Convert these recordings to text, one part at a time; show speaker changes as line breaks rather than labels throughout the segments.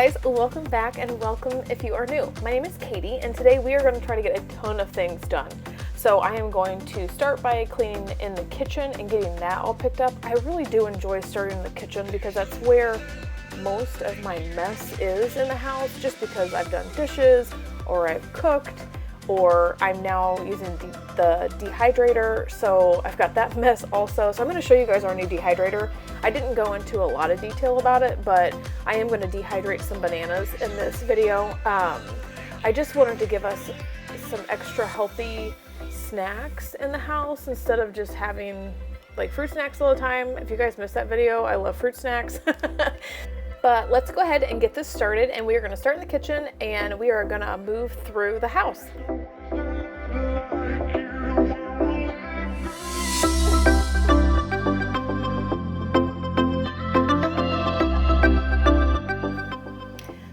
guys, welcome back and welcome if you are new. My name is Katie and today we are going to try to get a ton of things done. So I am going to start by cleaning in the kitchen and getting that all picked up. I really do enjoy starting in the kitchen because that's where most of my mess is in the house, just because I've done dishes or I've cooked or I'm now using the dehydrator, so I've got that mess also. So I'm going to show you guys our new dehydrator. I didn't go into a lot of detail about it, but I am going to dehydrate some bananas in this video. I just wanted to give us some extra healthy snacks in the house instead of just having like fruit snacks all the time. If you guys missed that video, I love fruit snacks. But let's go ahead and get this started, and we are going to start in the kitchen and we are going to move through the house.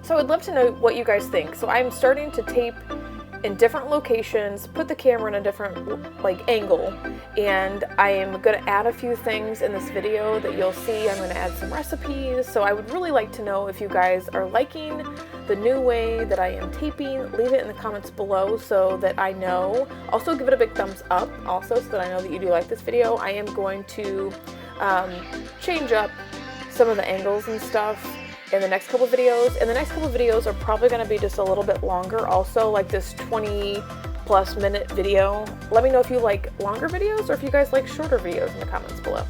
So I would love to know what you guys think. So I'm starting to tape in different locations, put the camera in a different angle, and I am going to add a few things in this video that you'll see. I'm going to add some recipes, so I would really like to know if you guys are liking the new way that I am taping. Leave it in the comments below so that I know. Also give it a big thumbs up also so that I know that you do like this video. I am going to change up some of the angles and stuff in the next couple of videos, and the next couple of videos are probably going to be just a little bit longer also, like this 20+ minute video. Let me know if you like longer videos or if you guys like shorter videos in the comments below.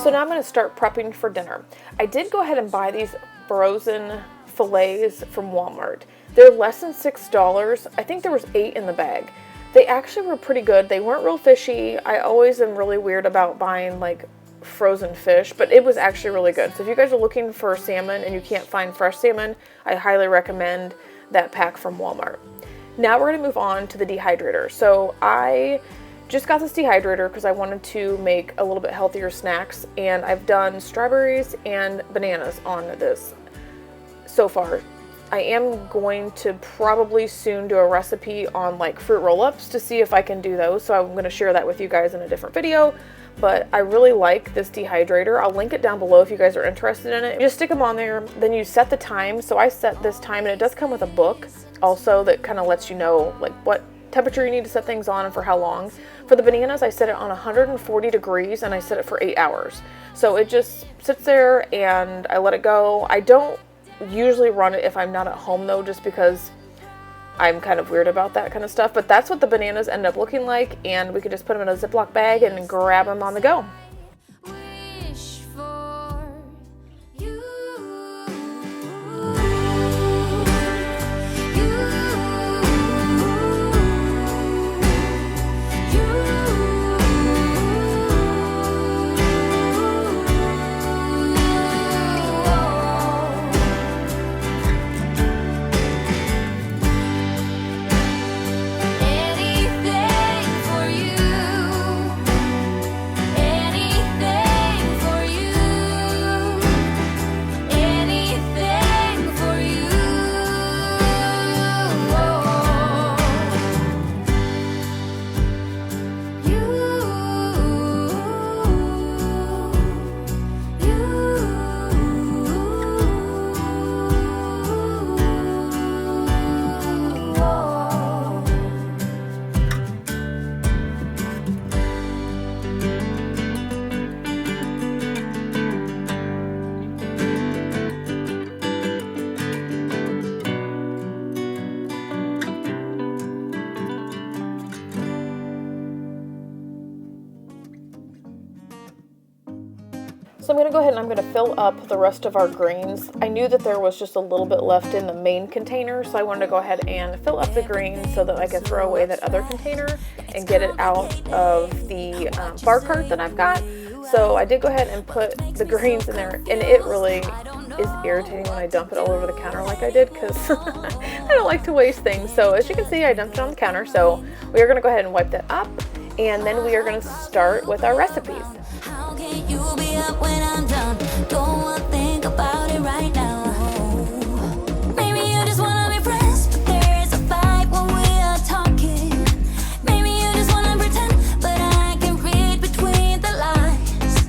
So now I'm going to start prepping for dinner. I did go ahead and buy these frozen fillets from Walmart. They're less than $6. I think there was 8 in the bag. They actually were pretty good. They weren't real fishy. I always am really weird about buying like frozen fish, but it was actually really good. So if you guys are looking for salmon and you can't find fresh salmon, I highly recommend that pack from Walmart. Now we're going to move on to the dehydrator. So I just got this dehydrator because I wanted to make a little bit healthier snacks, and I've done strawberries and bananas on this so far. I am going to probably soon do a recipe on like fruit roll-ups to see if I can do those, so I'm going to share that with you guys in a different video. But I really like this dehydrator. I'll link it down below if you guys are interested in it. You just stick them on there, then you set the time. So I set this time, and it does come with a book also that kind of lets you know like what temperature you need to set things on and for how long. For the bananas, I set it on 140 degrees and I set it for 8 hours. So it just sits there and I let it go. I don't usually run it if I'm not at home though, just because I'm kind of weird about that kind of stuff. But that's what the bananas end up looking like, and we can just put them in a Ziploc bag and grab them on the go.
Anything for you.
So I'm going to go ahead and I'm going to fill up the rest of our greens. I knew that there was just a little bit left in the main container, so I wanted to go ahead and fill up the greens so that I could throw away that other container and get it out of the bar cart that I've got. So I did go ahead and put the greens in there, and it really is irritating when I dump it all over the counter like I did, because I don't like to waste things. So as you can see, I dumped it on the counter, so we are going to go ahead and wipe that up, and then we are going to start with our recipes.
How can you be up when I'm done? Don't wanna think about it right now. Maybe you just wanna be friends, but there is a fight when we are talking. Maybe you just wanna pretend, but I can read between the lines.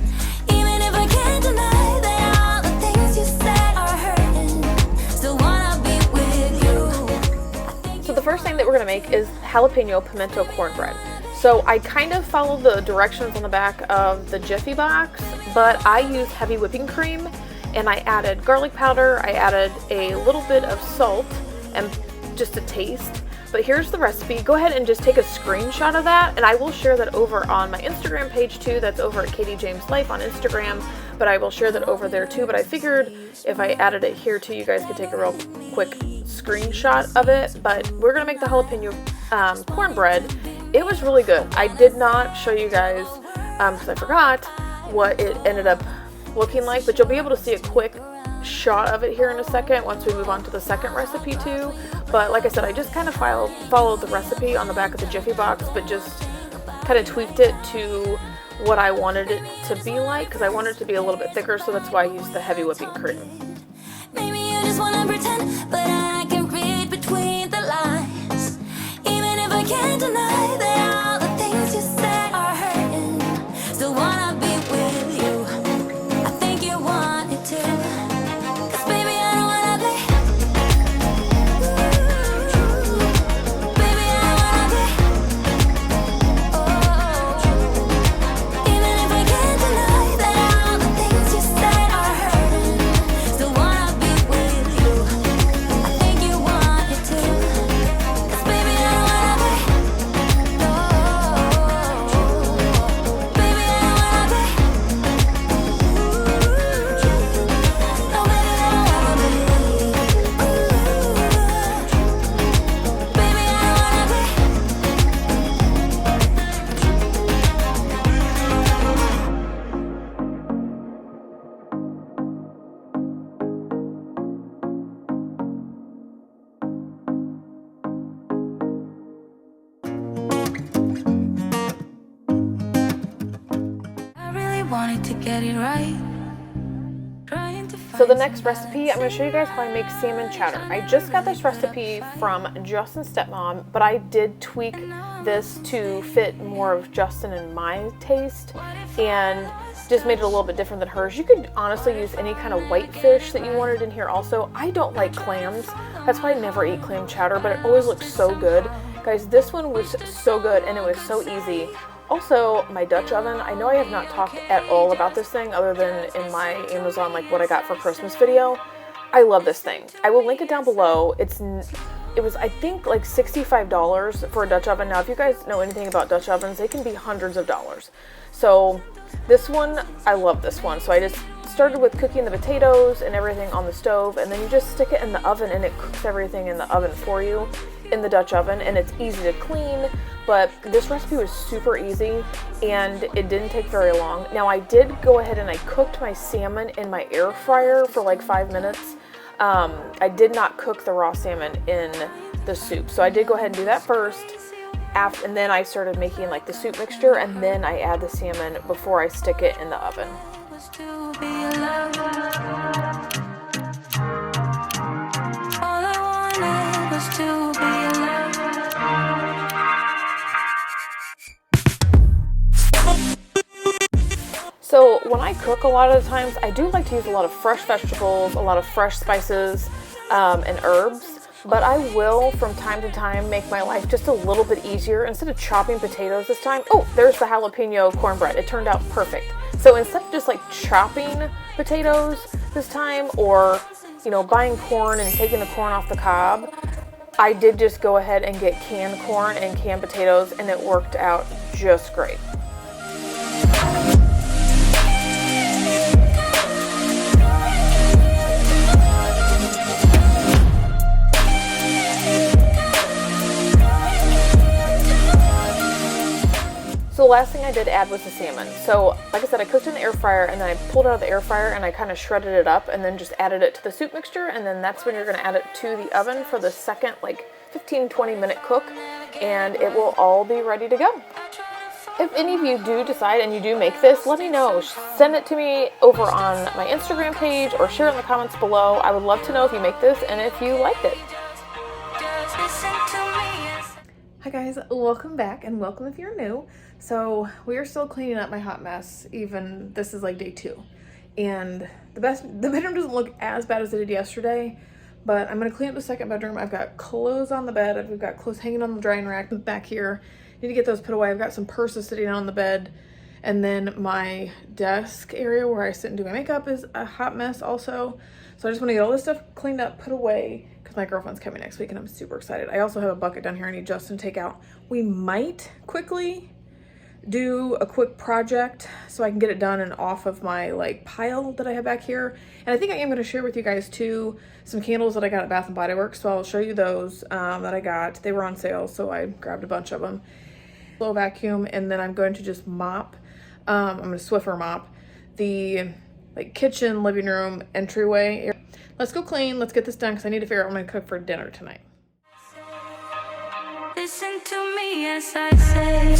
Even if I can't deny that all the things you said are hurting, still wanna be with you.
So the first thing that we're gonna make is Jalapeño Pimento Cornbread. So I kind of followed the directions on the back of the Jiffy box, but I used heavy whipping cream, and I added garlic powder, I added a little bit of salt, and just a taste. But here's the recipe. Go ahead and just take a screenshot of that, and I will share that over on my Instagram page too. That's over at katiejameslife on Instagram, but I will share that over there too. But I figured if I added it here too, you guys could take a real quick screenshot of it. But we're gonna make the jalapeno cornbread. It was really good. I did not show you guys because I forgot what it ended up looking like, but you'll be able to see a quick shot of it here in a second once we move on to the second recipe too. But like I said, I just kind of followed the recipe on the back of the Jiffy box, but just kind of tweaked it to what I wanted it to be like, because I wanted it to be a little bit thicker, so that's why I used the heavy whipping cream.
Maybe you just wanna pretend, but I can read between the lines. Even if I can't deny that all the things you said are hurting, still wanna be with you. I think you want it too. 'Cause baby, I don't wanna be. Baby, I wanna be. Oh, even if I can't deny that all the things you said are hurting, still wanna be with you. I think you want it too. 'Cause baby, I don't wanna be. No, baby, I don't wanna be. No, baby, I don't wanna be. Baby, I don't wanna be. I really wanted to get it right. Trying to
So the
find
next recipe, I'm going to show you guys how I make salmon chowder. I just got this recipe from Justin's stepmom, but I did tweak this to fit more of Justin and my taste, and just made it a little bit different than hers. You could honestly use any kind of white fish that you wanted in here also. I don't like clams. That's why I never eat clam chowder, but it always looks so good. Guys, this one was so good, and it was so easy. Also, my Dutch oven, I know I have not talked at all about this thing other than in my Amazon, like what I got for Christmas video. I love this thing. I will link it down below. It was, I think, like $65 for a Dutch oven. Now, if you guys know anything about Dutch ovens, they can be hundreds of dollars. So this one, I love this one. So I just started with cooking the potatoes and everything on the stove, and then you just stick it in the oven and it cooks everything in the oven for you in the Dutch oven, and it's easy to clean. But this recipe was super easy and it didn't take very long. Now, I did go ahead and I cooked my salmon in my air fryer for like 5 minutes. I did not cook the raw salmon in the soup, so I did go ahead and do that first, and then I started making like the soup mixture, and then I add the salmon before I stick it in the oven.
was to be alone. All I wanted was to be alone.
So when I cook, a lot of the times I do like to use a lot of fresh vegetables, a lot of fresh spices and herbs, but I will from time to time make my life just a little bit easier. Instead of chopping potatoes this time, oh, there's the jalapeno cornbread. It turned out perfect. So instead of just like chopping potatoes this time, or, you know, buying corn and taking the corn off the cob, I did just go ahead and get canned corn and canned potatoes, and it worked out just great. last thing I did add was the salmon. So like I said, I cooked in the air fryer and then I pulled it out of the air fryer and I kind of shredded it up and then just added it to the soup mixture, and then that's when you're going to add it to the oven for the second like 15-20 minute cook, and it will all be ready to go. If any of you do decide and you do make this, let me know. Send it to me over on my Instagram page or share it in the comments below. I would love to know if you make this and if you liked it. Hi guys, welcome back and welcome if you're new. So we are still cleaning up my hot mess, even this is like day 2. And the bedroom doesn't look as bad as it did yesterday, but I'm gonna clean up the second bedroom. I've got clothes on the bed, I've got clothes hanging on the drying rack back here. Need to get those put away. I've got some purses sitting on the bed, and then my desk area where I sit and do my makeup is a hot mess also. So I just want to get all this stuff cleaned up, put away, because my girlfriend's coming next week and I'm super excited. I also have a bucket down here I need Justin to take out. We might quickly do a quick project so I can get it done and off of my like pile that I have back here. And I think I am going to share with you guys too some candles that I got at Bath & Body Works. So I'll show you those that I got. They were on sale, so I grabbed a bunch of them. Slow vacuum, and then I'm going to just mop. I'm going to Swiffer mop the like kitchen, living room, entryway. Let's go clean. Let's get this done because I need to figure out what I'm going to cook for dinner tonight.
Listen to me as I say.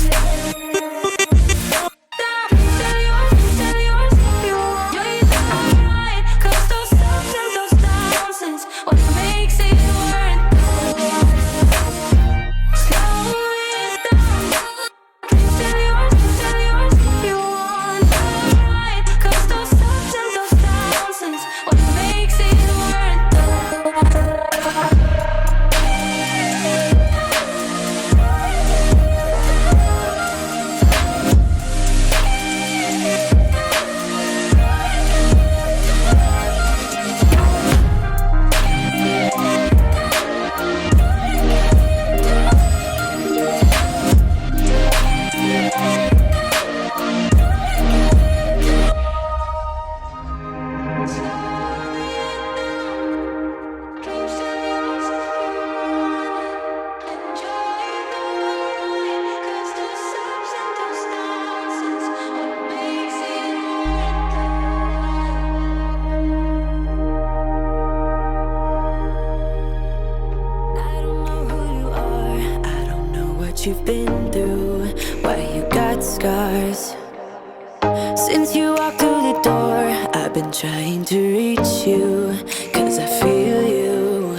You've been through, why you got scars. Since you walked through the door, I've been trying to reach you, cause I feel you.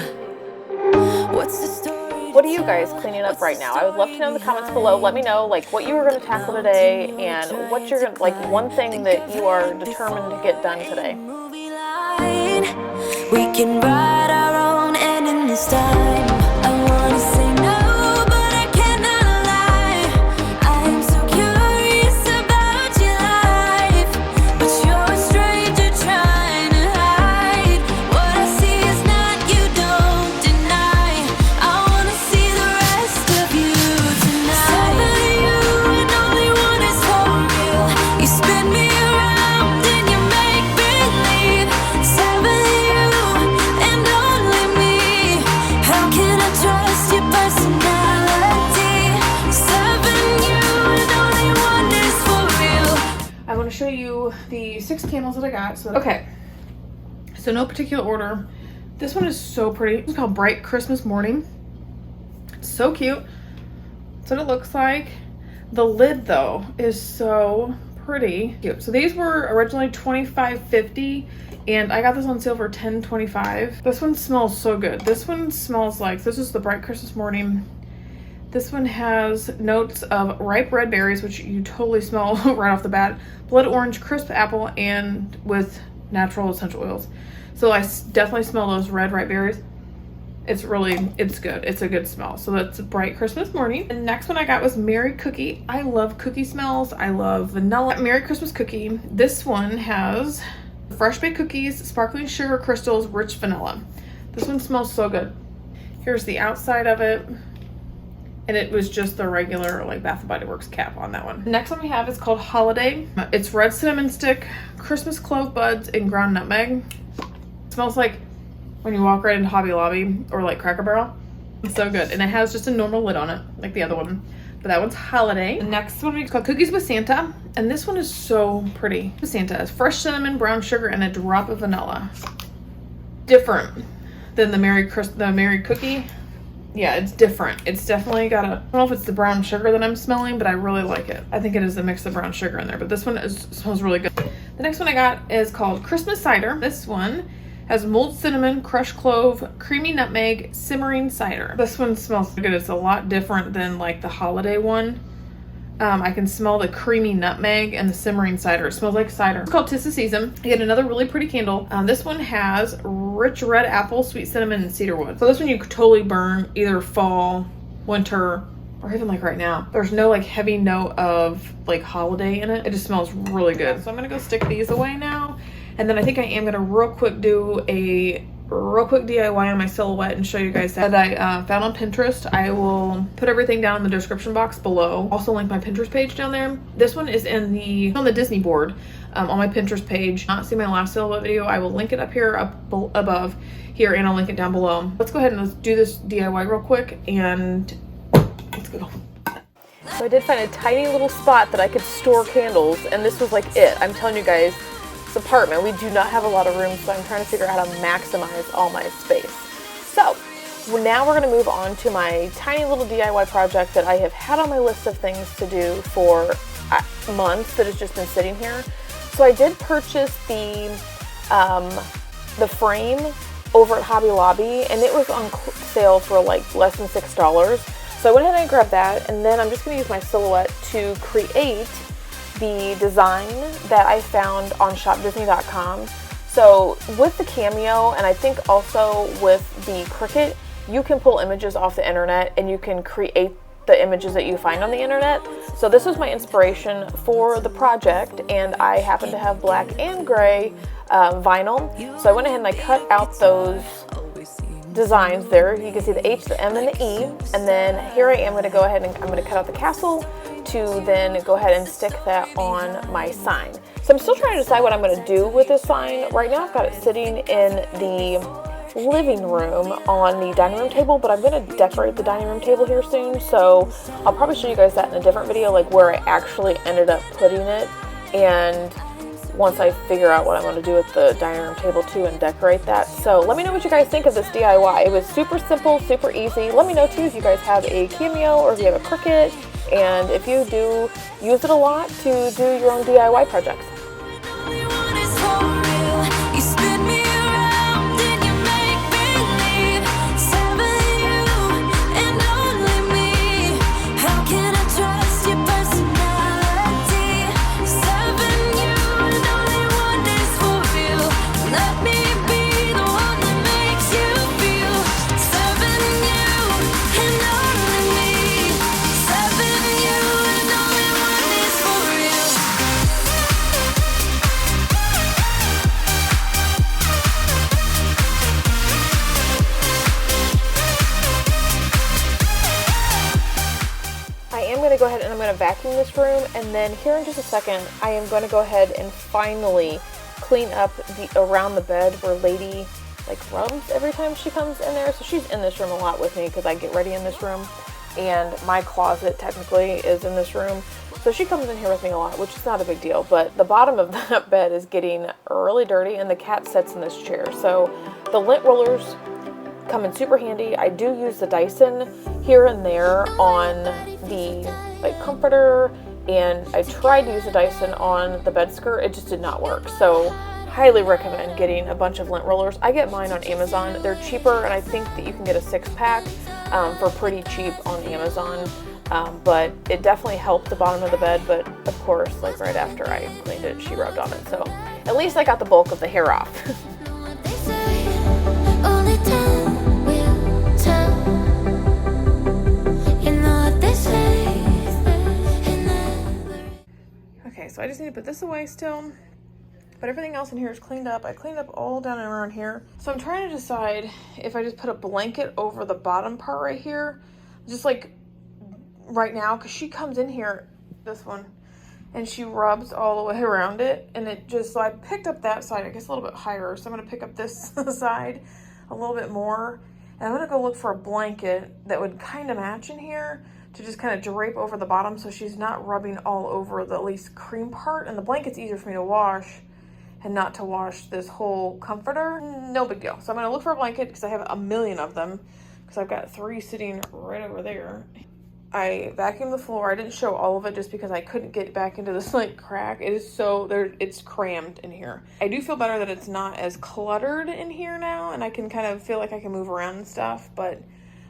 What's the story?
What are you guys cleaning up right now? I would love to know in the comments below. Let me know like what you were going to tackle today and what you're gonna, like one thing that you are determined to get done today.
We can write our own ending this time. I wanna say no.
Show you the 6 candles that I got. So okay, so no particular order. This one is so pretty. It's called Bright Christmas Morning. So cute. That's what it looks like. The lid though is so pretty cute. So these were originally $25.50 and I got this on sale for $10.25. This one smells so good. This one smells like, this is the Bright Christmas Morning. This one has notes of ripe red berries, which you totally smell right off the bat, blood orange, crisp apple, and with natural essential oils. So I definitely smell those red ripe berries. It's good. It's a good smell. So that's Bright Christmas Morning. The next one I got was Merry Cookie. I love cookie smells. I love vanilla. Merry Christmas Cookie. This one has fresh baked cookies, sparkling sugar crystals, rich vanilla. This one smells so good. Here's the outside of it. And it was just the regular like Bath & Body Works cap on that one. The next one we have is called Holiday. It's red cinnamon stick, Christmas clove buds, and ground nutmeg. It smells like when you walk right into Hobby Lobby or like Cracker Barrel. It's so good. And it has just a normal lid on it, like the other one. but that one's holiday. The next one is called Cookies with Santa, and this one is so pretty. Santa is fresh cinnamon, brown sugar, and a drop of vanilla. Different than the Merry Cookie. Yeah, it's different. It's definitely got a, I don't know if it's the brown sugar that I'm smelling, but I really like it. I think it is a mix of brown sugar in there, but this one smells really good. The next one I got is called Christmas Cider. This one has mulled cinnamon, crushed clove, creamy nutmeg, simmering cider. This one smells good. It's a lot different than like the holiday one. I can smell the creamy nutmeg and the simmering cider. It smells like cider. It's called 'Tis the Season. I get another really pretty candle. This one has rich red apple, sweet cinnamon, and cedarwood. So this one you could totally burn either fall, winter, or even like right now. There's no like heavy note of like holiday in it. It just smells really good. So I'm gonna go stick these away now. And then I think I am gonna real quick do a real quick DIY on my silhouette and show you guys that I found on Pinterest. I will put everything down in the description box below. Also link my Pinterest page down there. This one is on the Disney board on my Pinterest page. Not see my last silhouette video, I will link it up here above here, and I'll link it down below. Let's go ahead and let's do this DIY real quick and let's go. So I did find a tiny little spot that I could store candles, and this was like it. I'm telling you guys, apartment, we do not have a lot of room, so I'm trying to figure out how to maximize all my space. So now we're going to move on to my tiny little DIY project that I have had on my list of things to do for months that has just been sitting here. So I did purchase the frame over at Hobby Lobby, and it was on sale for like less than $6. So I went ahead and grabbed that, and then I'm just going to use my silhouette to create the design that I found on shopdisney.com. So with the Cameo, and I think also with the Cricut, you can pull images off the internet and you can create the images that you find on the internet. So this was my inspiration for the project, and I happen to have black and gray vinyl. So I went ahead and I cut out those designs there. You can see the H, the M, and the E. And then here I am going to go ahead and I'm going to cut out the castle to then go ahead and stick that on my sign. So I'm still trying to decide what I'm going to do with this sign. Right now I've got it sitting in the living room on the dining room table, but I'm going to decorate the dining room table here soon. So I'll probably show you guys that in a different video, like where I actually ended up putting it, and once I figure out what I'm going to do with the dining room table too and decorate that. So let me know what you guys think of this DIY. It was super simple, super easy. Let me know too if you guys have a Cameo or if you have a Cricut, and if you do use it a lot to do your own DIY projects. Go ahead and I'm going to vacuum this room, and then here in just a second I am going to go ahead and finally clean up around the bed where Lady like rubs every time she comes in there. So she's in this room a lot with me because I get ready in this room, and my closet technically is in this room, so she comes in here with me a lot, which is not a big deal. But the bottom of that bed is getting really dirty, and the cat sits in this chair. So the lint rollers come in super handy. I do use the Dyson here and there on the like comforter, and I tried to use the Dyson on the bed skirt. It just did not work. So highly recommend getting a bunch of lint rollers. I get mine on Amazon. They're cheaper, and I think that you can get a 6-pack for pretty cheap on Amazon. But it definitely helped the bottom of the bed, but of course, like right after I cleaned it, she rubbed on it. So at least I got the bulk of the hair off. Okay, so I just need to put this away still, but everything else in here is cleaned up. I cleaned up all down and around here. So I'm trying to decide if I just put a blanket over the bottom part right here, just like right now, because she comes in here, this one, and she rubs all the way around it, and it just, so I picked up that side, I guess a little bit higher, so I'm going to pick up this side a little bit more, and I'm going to go look for a blanket that would kind of match in here. to just kind of drape over the bottom so she's not rubbing all over the at least cream part. And the blanket's easier for me to wash and not to wash this whole comforter. No big deal. So I'm gonna look for a blanket because I have a million of them because I've got 3 sitting right over there. I vacuumed the floor. I didn't show all of it just because I couldn't get back into this like crack. It is so there, it's crammed in here. I do feel better that it's not as cluttered in here now, and I can kind of feel like I can move around and stuff, but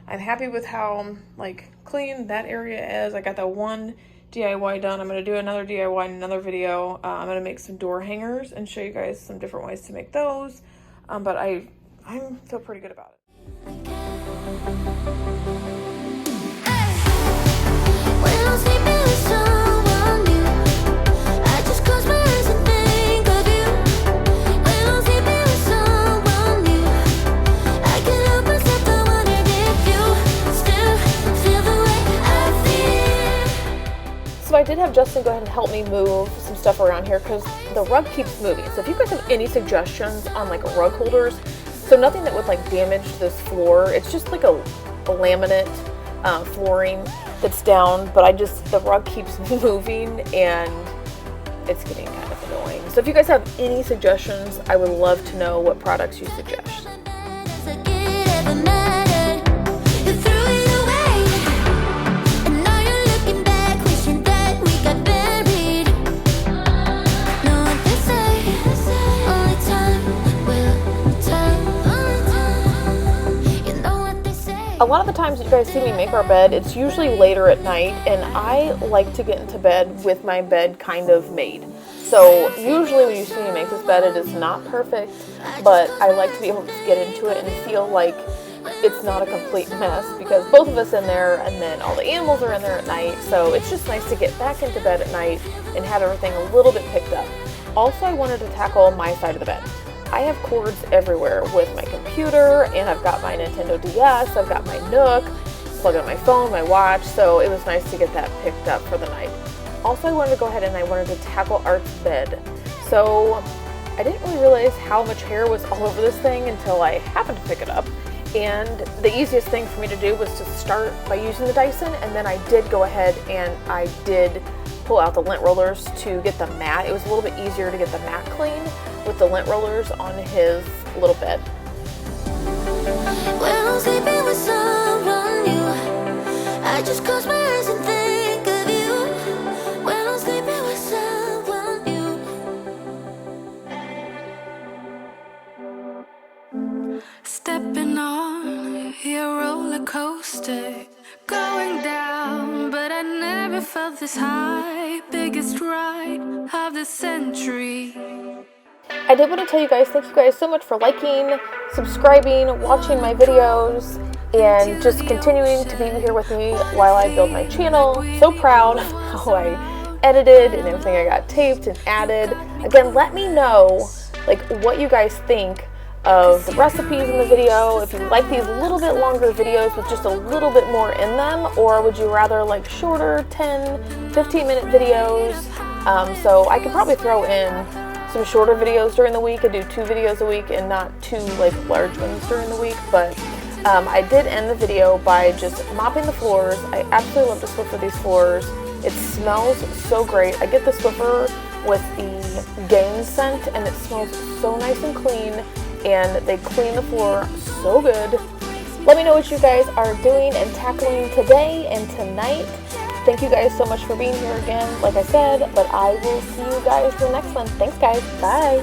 I'm happy with how like clean that area is. I got that one DIY done. I'm going to do another DIY in another video. I'm going to make some door hangers and show you guys some different ways to make those. But I feel pretty good about it. So I did have Justin go ahead and help me move some stuff around here because the rug keeps moving. So if you guys have any suggestions on like rug holders, so nothing that would like damage this floor, it's just like a laminate flooring that's down, but the rug keeps moving and it's getting kind of annoying. So if you guys have any suggestions, I would love to know what products you suggest. A lot of the times you guys see me make our bed, it's usually later at night, and I like to get into bed with my bed kind of made. So usually when you see me make this bed, it is not perfect, but I like to be able to just get into it and feel like it's not a complete mess because both of us in there and then all the animals are in there at night. So it's just nice to get back into bed at night and have everything a little bit picked up. Also, I wanted to tackle my side of the bed. I have cords everywhere with my computer, and I've got my Nintendo DS, I've got my Nook, plug in my phone, my watch, so it was nice to get that picked up for the night. Also, I wanted to go ahead and I wanted to tackle Art's bed. So I didn't really realize how much hair was all over this thing until I happened to pick it up. And the easiest thing for me to do was to start by using the Dyson, and then I did go ahead and I did pull out the lint rollers to get the mat. It was a little bit easier to get the mat clean with the lint rollers on his little bed.
When I'm sleeping with someone new, I just close my eyes and think of you. When I'm sleeping with someone new, stepping on your roller coaster, going down, but I never felt this high. Biggest ride of the century.
I did want to tell you guys, thank you guys so much for liking, subscribing, watching my videos, and just continuing to be here with me while I build my channel. So proud of how I edited and everything I got taped and added. Again, let me know like what you guys think of the recipes in the video, if you like these little bit longer videos with just a little bit more in them, or would you rather like shorter 10-15 minute videos. So I could probably throw in some shorter videos during the week and do 2 videos a week and not 2 like large ones during the week, but I did end the video by just mopping the floors. I absolutely love to Swiffer these floors. It smells so great. I get the Swiffer with the Gain scent and it smells so nice and clean, and they clean the floor so good. Let me know what you guys are doing and tackling today and tonight. Thank you guys so much for being here again, like I said, but I will see you guys for the next one. Thanks guys, bye!